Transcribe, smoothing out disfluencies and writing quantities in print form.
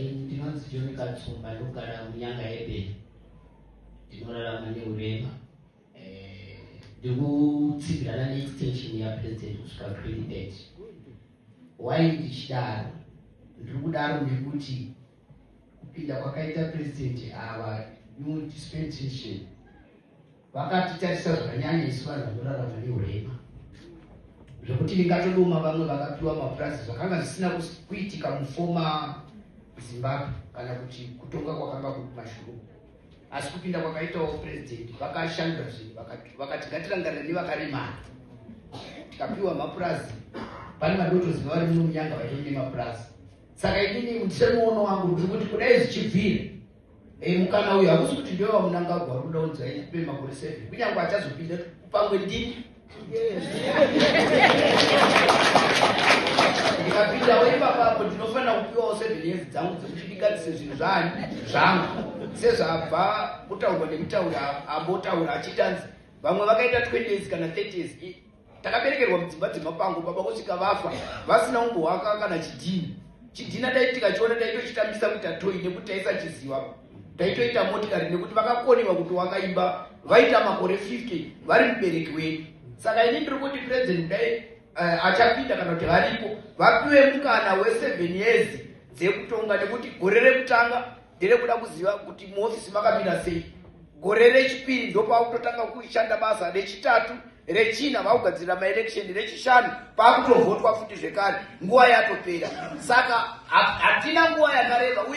ndinonzi John Katsumba ndogara munyanga yebeni ndinorarama neurema ndikutsimbirana neextension yapresident kusvika 2030. Why ndichidaro? Ndiri kudaro nekuti kupinda kwakaita president ava new dispensation vakatitarisa zvakanyanya isu vanhu vanorarama neurema, zvokuti ndingatodoma vamwe vakapiwa mapurazi zvakanga zvisina kuitika mufoma Zimbabwe kana kuti kutonga kwakanga kuri kumashure. Asi kupinda kwakaitawo president vakashandura zvinhu vakati ngatirangarire nevakaremara, tikapiwa mapurazi. Pane madotozi vavari muno munyanga vaitone mapurazi. Saka inini ndisemuono wangu ndiri kuti kudai zvichibvira mukana uyu hakusi kuti ndiwe wamunangagwa uri kuda kunzi aipe makore 7 kunyange achazopinda pamwe ndini ndikapindawo ipapapo ndinofanira kupiwawo 7 years dzangu dzekuchidingadise zvinhu zvangu sezvabva kutaurwa nemutauri ambotaura achitanzi vamwe vakaita 20 years kana 30 years. Takaberekerwa mudzimba dzemapango baba kusvika vafa vasina umbohwaka kana chidhina dai tikachiona taitochitambisa kuita toi nekuti taisachiziva, taitoita motikari nekuti vakakoniwa kuti wakaimba vaita makore 50 vari mubereki wedu. Saka ini ndiri kuti president dai achapinda kana kuti varipo vapiwe mukana we7 years dzekutonga, nekuti gore rekutanga nderekuda kuziva kuti muofisi makamira sei, gore rechipiri ndopakutotanga kushanda basa, rechitatu rechina vakugadzirira maelection, rechishanu pakutovhotwa futi zvekare nguva yatopera. Saka hatina nguva yakareba.